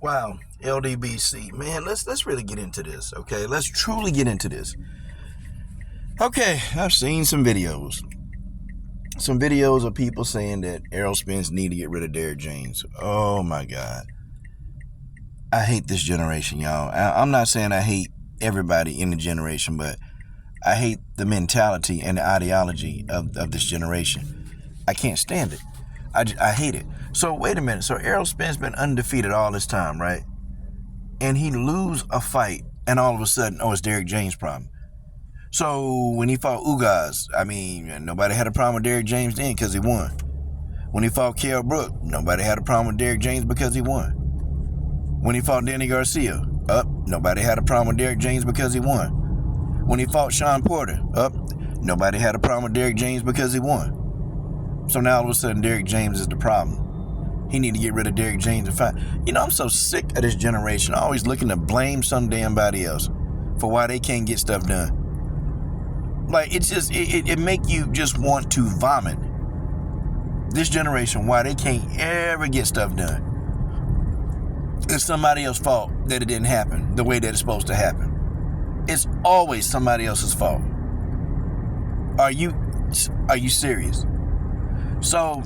Wow, LDBC, man. Let's really get into this, okay? Let's truly get into this. Okay, I've seen some videos of people saying that Errol Spence need to get rid of Derrick James. Oh my God, I hate this generation, y'all. I'm not saying I hate everybody in the generation, but I hate the mentality and the ideology of this generation. I can't stand it. I hate it. So wait a minute. So Errol Spence been undefeated all this time, right? And he lose a fight, and all of a sudden, it's Derrick James' problem. So when he fought Ugas, nobody had a problem with Derrick James then because he won. When he fought Kell Brook, nobody had a problem with Derrick James because he won. When he fought Danny Garcia, nobody had a problem with Derrick James because he won. When he fought Sean Porter, nobody had a problem with Derrick James because he won. So now all of a sudden Derrick James is the problem. He need to get rid of Derrick James and fight. I'm so sick of this generation always looking to blame some damn body else for why they can't get stuff done. Like, it's just, it make you just want to vomit. This generation, why they can't ever get stuff done. It's somebody else's fault that it didn't happen the way that it's supposed to happen. It's always somebody else's fault. Are you serious? So,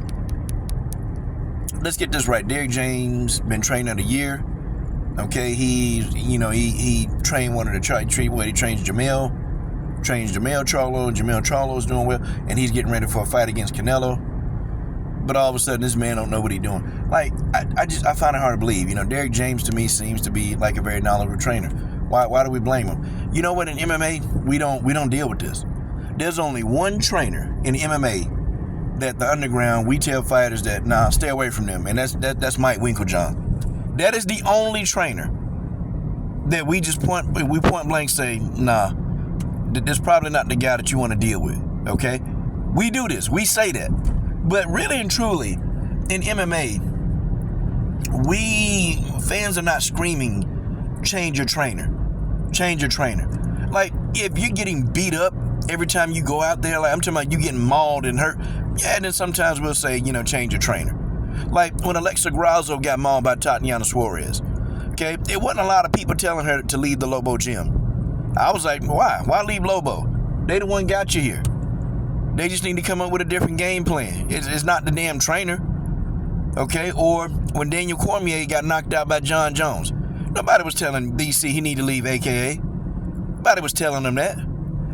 let's get this right. Derrick James been training a year. Okay, he trained one of the he trains Jamel. Trains Jamel Charlo, and Jamel Charlo is doing well, and he's getting ready for a fight against Canelo. But all of a sudden, this man don't know what he's doing. Like, I find it hard to believe. Derrick James to me seems to be like a very knowledgeable trainer. Why do we blame him? You know what? In MMA, we don't deal with this. There's only one trainer in MMA that the underground, we tell fighters that, nah, stay away from them. And that's Mike Winklejohn. That is the only trainer that we point blank say, nah, that's probably not the guy that you want to deal with, okay? We do this. We say that. But really and truly, in MMA, fans are not screaming, change your trainer. Change your trainer. Like, if you're getting beat up every time you go out there, like I'm talking about you getting mauled and hurt, yeah, then sometimes we'll say, change your trainer. Like when Alexa Grasso got mauled by Tatiana Suarez, okay? It wasn't a lot of people telling her to leave the Lobo gym. I was like, why? Why leave Lobo? They the one got you here. They just need to come up with a different game plan. It's not the damn trainer, okay? Or when Daniel Cormier got knocked out by John Jones, nobody was telling DC he need to leave AKA. Nobody was telling him that.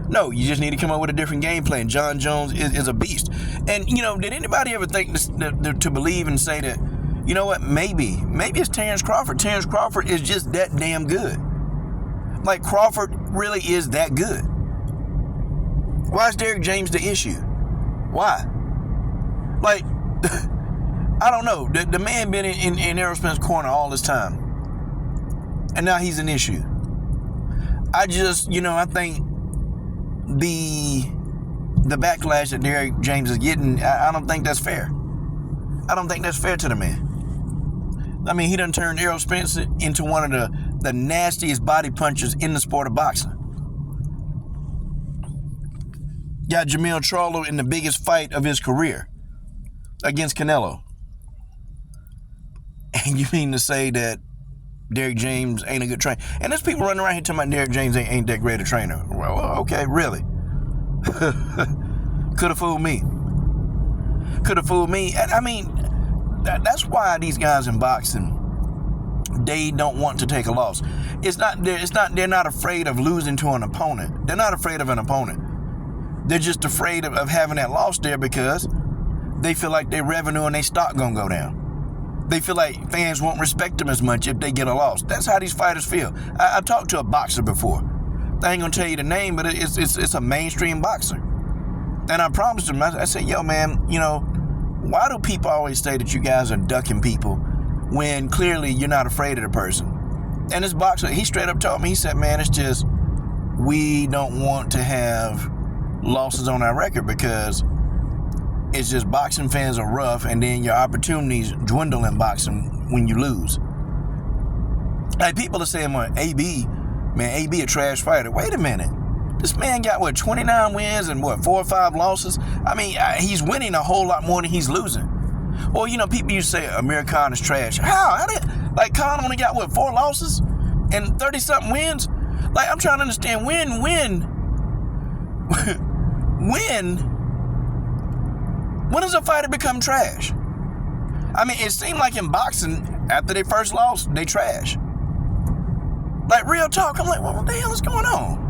No, you just need to come up with a different game plan. John Jones is a beast. And, did anybody ever think to believe and say that, you know what, maybe it's Terrence Crawford. Terrence Crawford is just that damn good. Like, Crawford really is that good. Why is Derrick James the issue? Why? Like, I don't know. The man been in Errol Spence's corner all this time. And now he's an issue. I just, I think the backlash that Derrick James is getting, I don't think that's fair. I don't think that's fair to the man. I mean, he done turned Errol Spence into one of the nastiest body punchers in the sport of boxing. Got Jamel Charlo in the biggest fight of his career against Canelo. And you mean to say that Derrick James ain't a good trainer? And there's people running around here talking about Derrick James ain't that great a trainer. Well, okay, really? Could have fooled me. Could have fooled me. And I mean, that's why these guys in boxing, they don't want to take a loss. They're not afraid of losing to an opponent. They're not afraid of an opponent. They're just afraid of having that loss there because they feel like their revenue and their stock gonna go down. They feel like fans won't respect them as much if they get a loss. That's how these fighters feel. I talked to a boxer before. I ain't gonna tell you the name, but it's a mainstream boxer. And I promised him, I said, yo, man, why do people always say that you guys are ducking people when clearly you're not afraid of the person? And this boxer, he straight up told me, he said, man, it's just, we don't want to have losses on our record because it's just boxing fans are rough, and then your opportunities dwindle in boxing when you lose. Like, people are saying, well, AB a trash fighter. Wait a minute. This man got, 29 wins and 4 or 5 losses? I mean, he's winning a whole lot more than he's losing. Or, people used to say Amir Khan is trash. How did, Khan only got, 4 losses and 30-something wins? I'm trying to understand when does a fighter become trash? I mean, it seemed like in boxing, after they first lost, they trash. Real talk, I'm like, what the hell is going on?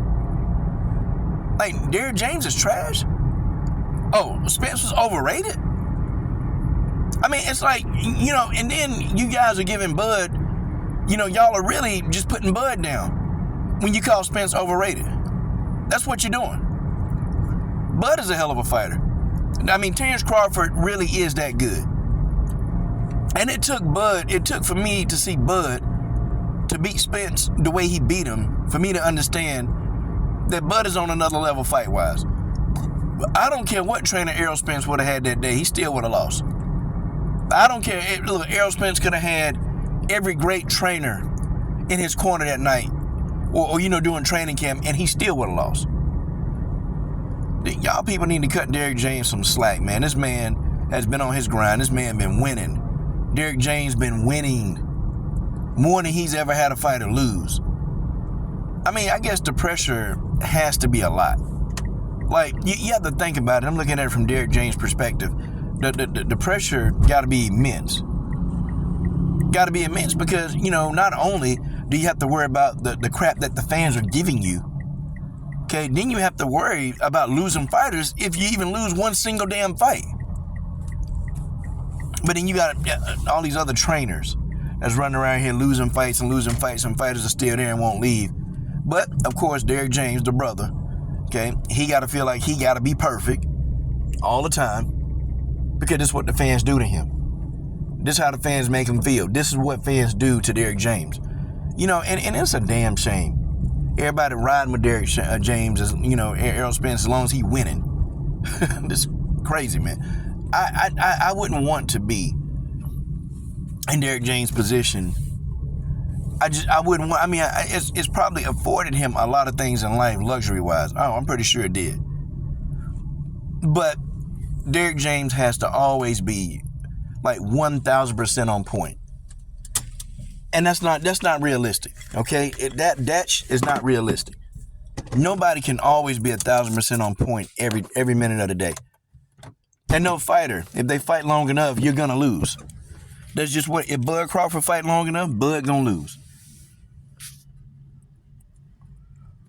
Derrick James is trash? Oh, Spence was overrated? I mean, it's and then you guys are giving Bud, y'all are really just putting Bud down when you call Spence overrated. That's what you're doing. Bud is a hell of a fighter. I mean, Terrence Crawford really is that good. And it took for me to see Bud to beat Spence the way he beat him, for me to understand that Bud is on another level fight-wise. I don't care what trainer Errol Spence would have had that day, he still would have lost. I don't care. Look, Errol Spence could have had every great trainer in his corner that night, or doing training camp, and he still would have lost. Y'all people need to cut Derrick James some slack, man. This man has been on his grind. This man been winning. Derrick James been winning more than he's ever had a fighter lose. I mean, I guess the pressure has to be a lot. You have to think about it. I'm looking at it from Derrick James' perspective. The pressure got to be immense. Got to be immense because, not only do you have to worry about the crap that the fans are giving you, okay, then you have to worry about losing fighters if you even lose one single damn fight. But then you got all these other trainers that's running around here losing fights, and fighters are still there and won't leave. But, of course, Derrick James, the brother, okay, he got to feel like he got to be perfect all the time because this is what the fans do to him. This is how the fans make him feel. This is what fans do to Derrick James. And it's a damn shame. Everybody riding with Derrick James, as Errol Spence, as long as he winning. This is crazy, man. I wouldn't want to be in Derrick James' position. I wouldn't want. I mean, it's probably afforded him a lot of things in life, luxury-wise. Oh, I'm pretty sure it did. But Derrick James has to always be 1,000% on point. And that's not realistic, okay? That is not realistic. Nobody can always be 1,000% on point every minute of the day. And no fighter, if they fight long enough, you're gonna lose. That's just what, if Bud Crawford fight long enough, Bud gonna lose.